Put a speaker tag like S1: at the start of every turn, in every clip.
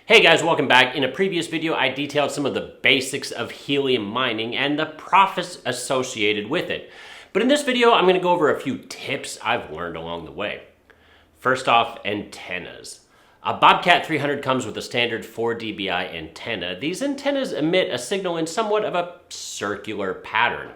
S1: Hey guys, welcome back. In a previous video, I detailed some of the basics of helium mining and the profits associated with it. But in this video, I'm going to go over a few tips I've learned along the way. First off, antennas. A Bobcat 300 comes with a standard 4 dBi antenna. These antennas emit a signal in somewhat of a circular pattern.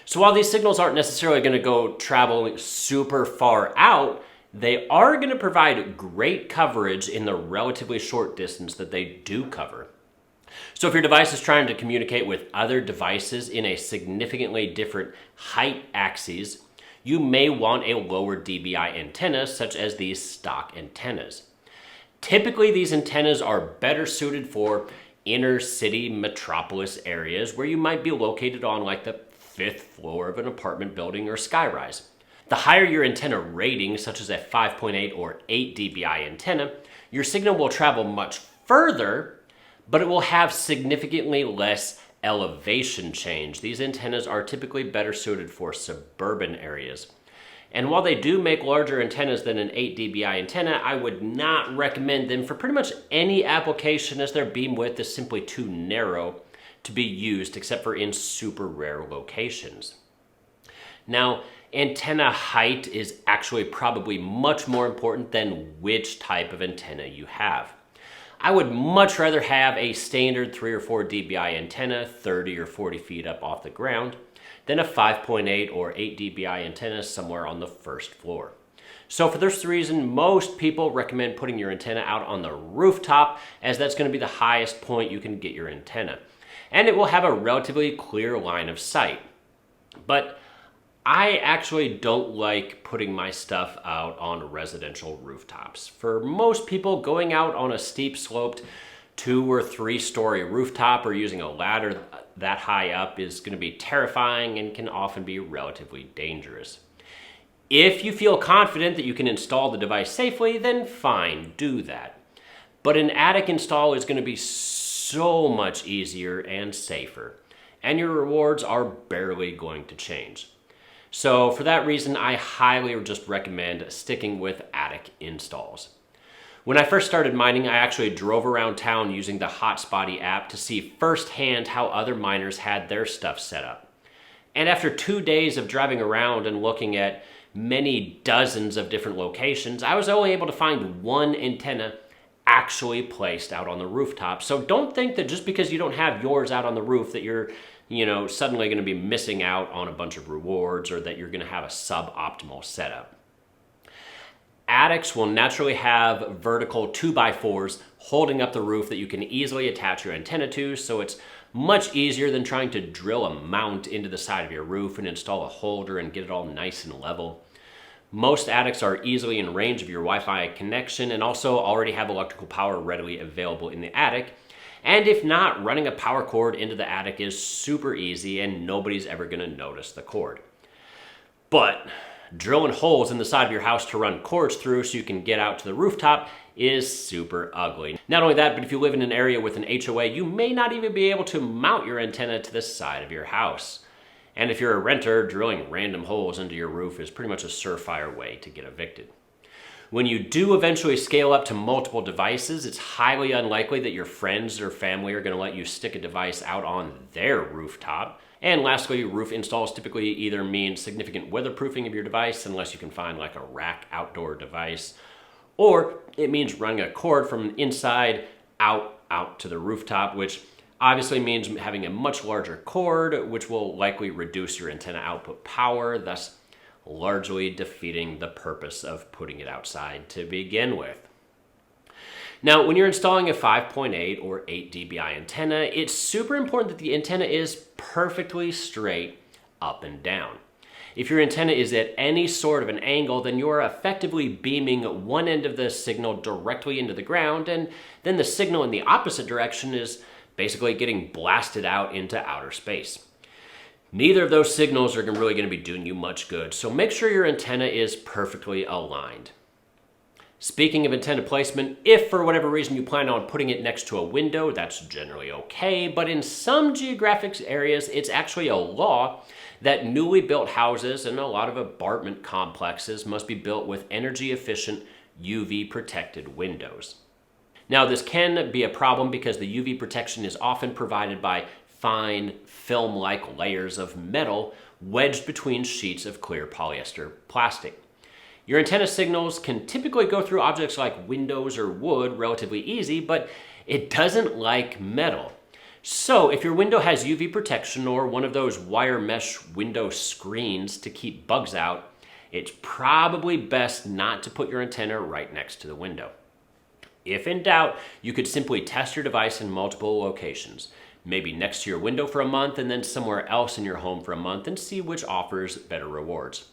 S1: So while these signals aren't necessarily going to go traveling super far out, they are going to provide great coverage in the relatively short distance that they do cover. So if your device is trying to communicate with other devices in a significantly different height axes, you may want a lower dBi antenna, such as these stock antennas. Typically, these antennas are better suited for inner city metropolis areas where you might be located on like the 5th floor of an apartment building or skyrise. The higher your antenna rating, such as a 5.8 or 8 dBi antenna, your signal will travel much further, but it will have significantly less elevation change. These antennas are typically better suited for suburban areas. And while they do make larger antennas than an 8 dBi antenna, I would not recommend them for pretty much any application, as their beam width is simply too narrow to be used except for in super rare locations. Now, antenna height is actually probably much more important than which type of antenna you have. I would much rather have a standard 3 or 4 dBi antenna 30 or 40 feet up off the ground than a 5.8 or 8 dBi antenna somewhere on the first floor. So for this reason, most people recommend putting your antenna out on the rooftop, as that's going to be the highest point you can get your antenna. And it will have a relatively clear line of sight. But I actually don't like putting my stuff out on residential rooftops. For most people, going out on a steep sloped 2 or 3 story rooftop or using a ladder that high up is going to be terrifying and can often be relatively dangerous. If you feel confident that you can install the device safely, then fine, do that. But an attic install is going to be so much easier and safer, and your rewards are barely going to change. So for that reason, I highly just recommend sticking with attic installs. When I first started mining, I actually drove around town using the Hotspotty app to see firsthand how other miners had their stuff set up. And after 2 days of driving around and looking at many dozens of different locations, I was only able to find one antenna actually placed out on the rooftop. So don't think that just because you don't have yours out on the roof that you're suddenly going to be missing out on a bunch of rewards, or that you're going to have a suboptimal setup. Attics will naturally have vertical 2x4s holding up the roof that you can easily attach your antenna to, so it's much easier than trying to drill a mount into the side of your roof and install a holder and get it all nice and level. Most attics are easily in range of your Wi-Fi connection and also already have electrical power readily available in the attic. And if not, running a power cord into the attic is super easy and nobody's ever going to notice the cord. But drilling holes in the side of your house to run cords through so you can get out to the rooftop is super ugly. Not only that, but if you live in an area with an HOA, you may not even be able to mount your antenna to the side of your house. And if you're a renter, drilling random holes into your roof is pretty much a surefire way to get evicted. When you do eventually scale up to multiple devices, it's highly unlikely that your friends or family are going to let you stick a device out on their rooftop. And lastly, roof installs typically either mean significant weatherproofing of your device, unless you can find like a rack outdoor device, or it means running a cord from inside out to the rooftop, which obviously means having a much larger cord, which will likely reduce your antenna output power, thus largely defeating the purpose of putting it outside to begin with. Now, when you're installing a 5.8 or 8 dBi antenna, it's super important that the antenna is perfectly straight up and down. If your antenna is at any sort of an angle, then you're effectively beaming one end of the signal directly into the ground, and then the signal in the opposite direction is basically getting blasted out into outer space. Neither of those signals are really going to be doing you much good, so make sure your antenna is perfectly aligned. Speaking of antenna placement, if for whatever reason you plan on putting it next to a window, that's generally okay, but in some geographic areas, it's actually a law that newly built houses and a lot of apartment complexes must be built with energy efficient UV protected windows. Now, this can be a problem because the UV protection is often provided by fine film-like layers of metal wedged between sheets of clear polyester plastic. Your antenna signals can typically go through objects like windows or wood relatively easy, but it doesn't like metal. So if your window has UV protection or one of those wire mesh window screens to keep bugs out, it's probably best not to put your antenna right next to the window. If in doubt, you could simply test your device in multiple locations, maybe next to your window for a month and then somewhere else in your home for a month, and see which offers better rewards.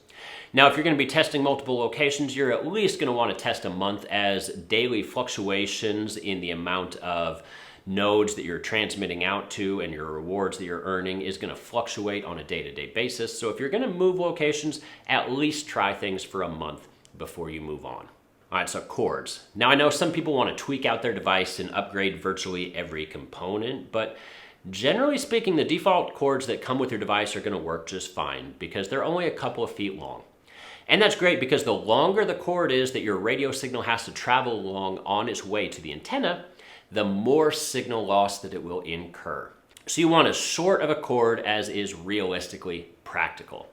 S1: Now, if you're going to be testing multiple locations, you're at least going to want to test a month, as daily fluctuations in the amount of nodes that you're transmitting out to and your rewards that you're earning is going to fluctuate on a day-to-day basis. So if you're going to move locations, at least try things for a month before you move on. All right, so cords. Now, I know some people want to tweak out their device and upgrade virtually every component, but generally speaking, the default cords that come with your device are going to work just fine because they're only a couple of feet long. And that's great because the longer the cord is that your radio signal has to travel along on its way to the antenna, the more signal loss that it will incur. So you want as short of a cord as is realistically practical.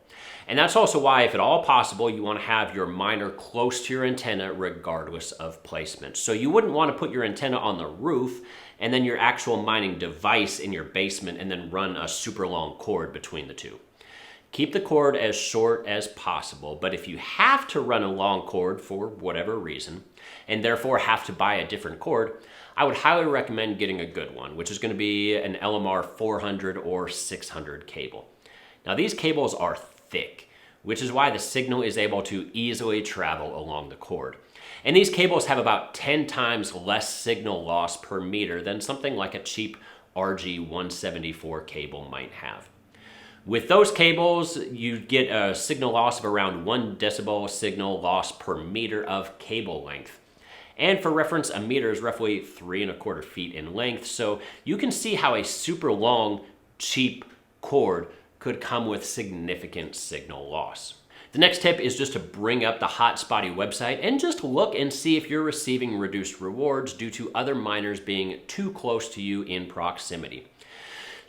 S1: And that's also why, if at all possible, you want to have your miner close to your antenna regardless of placement. So you wouldn't want to put your antenna on the roof and then your actual mining device in your basement and then run a super long cord between the two. Keep the cord as short as possible, but if you have to run a long cord for whatever reason, and therefore have to buy a different cord, I would highly recommend getting a good one, which is going to be an LMR 400 or 600 cable. Now, these cables are thick, which is why the signal is able to easily travel along the cord. And these cables have about 10 times less signal loss per meter than something like a cheap RG174 cable might have. With those cables, you get a signal loss of around 1 decibel signal loss per meter of cable length. And for reference, a meter is roughly 3¼ feet in length, so you can see how a super long, cheap cord could come with significant signal loss. The next tip is just to bring up the Hotspotty website and just look and see if you're receiving reduced rewards due to other miners being too close to you in proximity.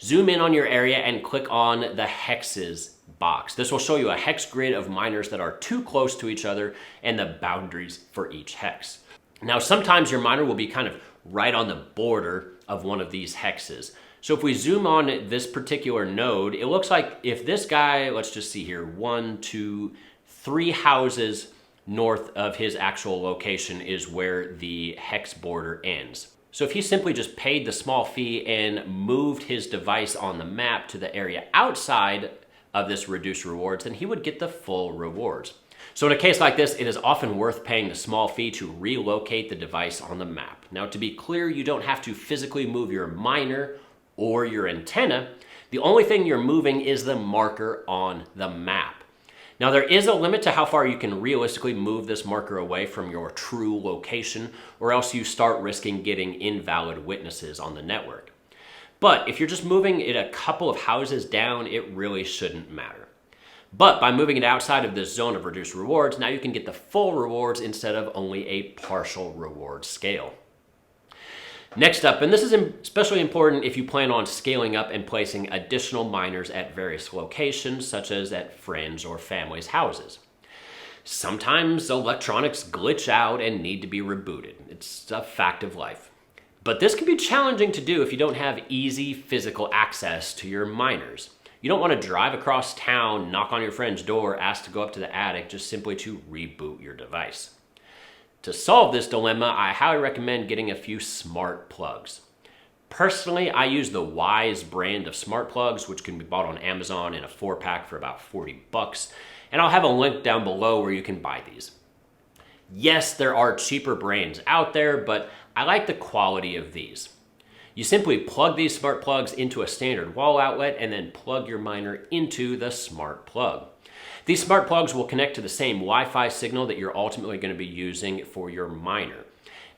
S1: Zoom in on your area and click on the hexes box. This will show you a hex grid of miners that are too close to each other and the boundaries for each hex. Now, sometimes your miner will be kind of right on the border of one of these hexes. So if we zoom on this particular node, it looks like if this guy, let's just see here, 1, 2, 3 houses north of his actual location is where the hex border ends. So if he simply just paid the small fee and moved his device on the map to the area outside of this reduced rewards, then he would get the full rewards. So in a case like this, it is often worth paying the small fee to relocate the device on the map. Now, to be clear, you don't have to physically move your miner or your antenna. The only thing you're moving is the marker on the map. Now, there is a limit to how far you can realistically move this marker away from your true location, or else you start risking getting invalid witnesses on the network. But if you're just moving it a couple of houses down, it really shouldn't matter. But by moving it outside of this zone of reduced rewards, now you can get the full rewards instead of only a partial reward scale. Next up, and this is especially important if you plan on scaling up and placing additional miners at various locations, such as at friends' or family's houses. Sometimes electronics glitch out and need to be rebooted. It's a fact of life. But this can be challenging to do if you don't have easy physical access to your miners. You don't want to drive across town, knock on your friend's door, ask to go up to the attic just simply to reboot your device. To solve this dilemma, I highly recommend getting a few smart plugs. Personally, I use the Wise brand of smart plugs, which can be bought on Amazon in a 4-pack for about $40, and I'll have a link down below where you can buy these. Yes, there are cheaper brands out there, but I like the quality of these. You simply plug these smart plugs into a standard wall outlet and then plug your miner into the smart plug. These smart plugs will connect to the same Wi-Fi signal that you're ultimately going to be using for your miner.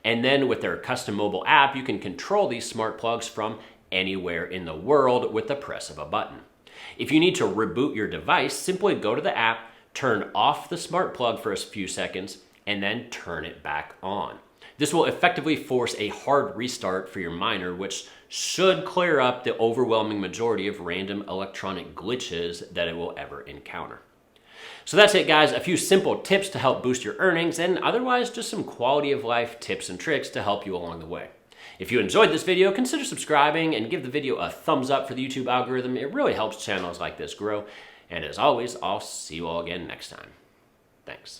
S1: And then with their custom mobile app, you can control these smart plugs from anywhere in the world with the press of a button. If you need to reboot your device, simply go to the app, turn off the smart plug for a few seconds, and then turn it back on. This will effectively force a hard restart for your miner, which should clear up the overwhelming majority of random electronic glitches that it will ever encounter. So that's it, guys. A few simple tips to help boost your earnings, and otherwise just some quality of life tips and tricks to help you along the way. If you enjoyed this video, consider subscribing and give the video a thumbs up for the YouTube algorithm. It really helps channels like this grow. And as always, I'll see you all again next time. Thanks.